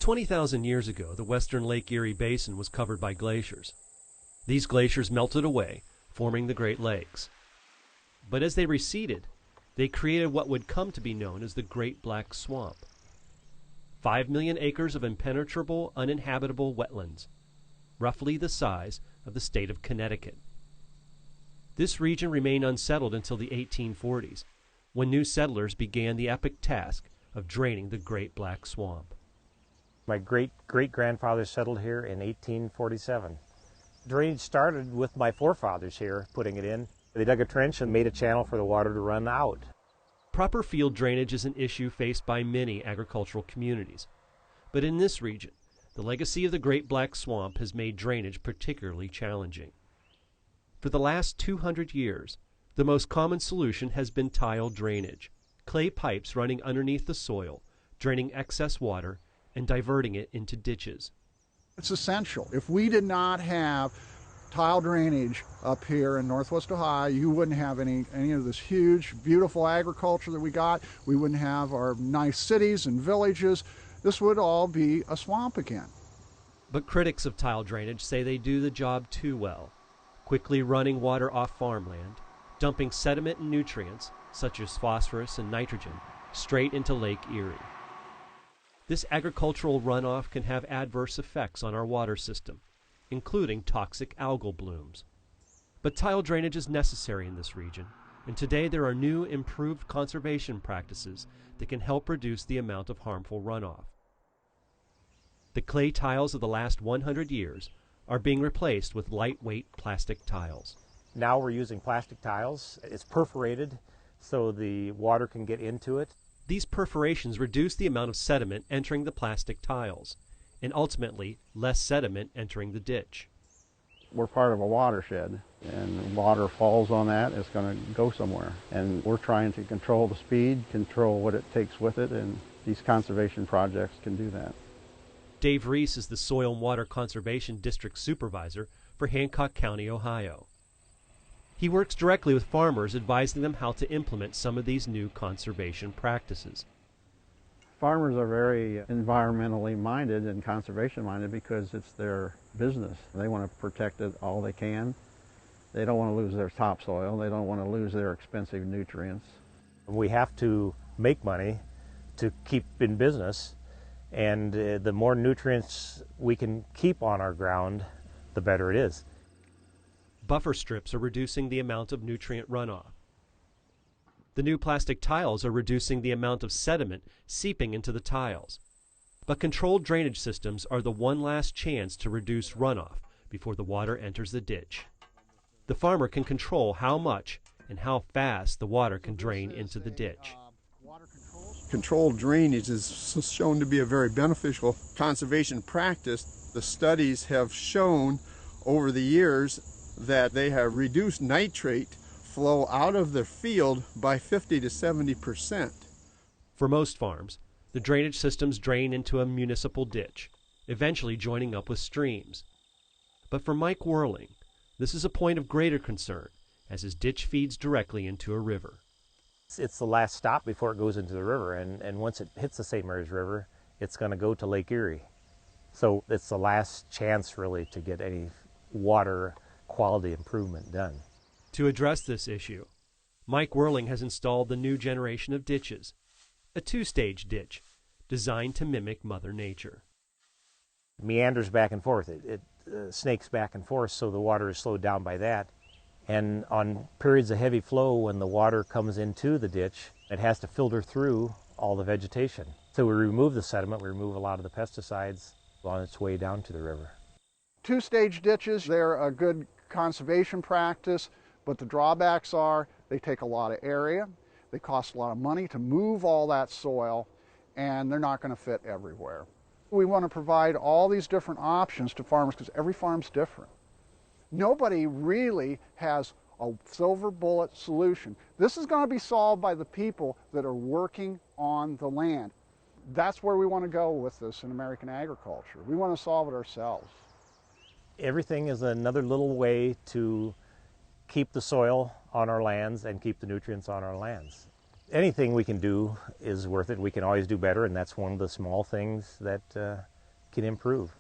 20,000 years ago, the western Lake Erie Basin was covered by glaciers. These glaciers melted away, forming the Great Lakes. But as they receded, they created what would come to be known as the Great Black Swamp. 5 million acres of impenetrable, uninhabitable wetlands, roughly the size of the state of Connecticut. This region remained unsettled until the 1840s, when new settlers began the epic task of draining the Great Black Swamp. My great-great-grandfather settled here in 1847. Drainage started with my forefathers here putting it in. They dug a trench and made a channel for the water to run out. Proper field drainage is an issue faced by many agricultural communities. But in this region, the legacy of the Great Black Swamp has made drainage particularly challenging. For the last 200 years, the most common solution has been tile drainage, clay pipes running underneath the soil, draining excess water and diverting it into ditches. It's essential. If we did not have tile drainage up here in Northwest Ohio, you wouldn't have any of this huge, beautiful agriculture that we got. We wouldn't have our nice cities and villages. This would all be a swamp again. But critics of tile drainage say they do the job too well, quickly running water off farmland, dumping sediment and nutrients, such as phosphorus and nitrogen, straight into Lake Erie. This agricultural runoff can have adverse effects on our water system, including toxic algal blooms. But tile drainage is necessary in this region, and today there are new improved conservation practices that can help reduce the amount of harmful runoff. The clay tiles of the last 100 years are being replaced with lightweight plastic tiles. Now we're using plastic tiles. It's perforated so the water can get into it. These perforations reduce the amount of sediment entering the plastic tiles, and ultimately less sediment entering the ditch. We're part of a watershed, and water falls on that, it's going to go somewhere. And we're trying to control the speed, control what it takes with it, and these conservation projects can do that. Dave Reese is the Soil and Water Conservation District Supervisor for Hancock County, Ohio. He works directly with farmers, advising them how to implement some of these new conservation practices. Farmers are very environmentally minded and conservation minded because it's their business. They want to protect it all they can. They don't want to lose their topsoil. They don't want to lose their expensive nutrients. We have to make money to keep in business, and the more nutrients we can keep on our ground, the better it is. Buffer strips are reducing the amount of nutrient runoff. The new plastic tiles are reducing the amount of sediment seeping into the tiles. But controlled drainage systems are the one last chance to reduce runoff before the water enters the ditch. The farmer can control how much and how fast the water can drain into the ditch. Controlled drainage is shown to be a very beneficial conservation practice. The studies have shown over the years that they have reduced nitrate flow out of the field by 50 to 70%. For most farms, the drainage systems drain into a municipal ditch, eventually joining up with streams. But for Mike Whirling, this is a point of greater concern, as his ditch feeds directly into a river. It's the last stop before it goes into the river, and once it hits the St. Mary's River, it's going to go to Lake Erie. So it's the last chance, really, to get any water quality improvement done. To address this issue, Mike Whirling has installed the new generation of ditches, a two-stage ditch designed to mimic Mother Nature. It meanders back and forth. It snakes back and forth, so the water is slowed down by that. And on periods of heavy flow, when the water comes into the ditch, it has to filter through all the vegetation. So we remove the sediment, we remove a lot of the pesticides on its way down to the river. Two-stage ditches, they're a good conservation practice, but the drawbacks are they take a lot of area, they cost a lot of money to move all that soil, and they're not going to fit everywhere. We want to provide all these different options to farmers because every farm's different. Nobody really has a silver bullet solution. This is going to be solved by the people that are working on the land. That's where we want to go with this in American agriculture. We want to solve it ourselves. Everything is another little way to keep the soil on our lands and keep the nutrients on our lands. Anything we can do is worth it. We can always do better, and that's one of the small things that can improve.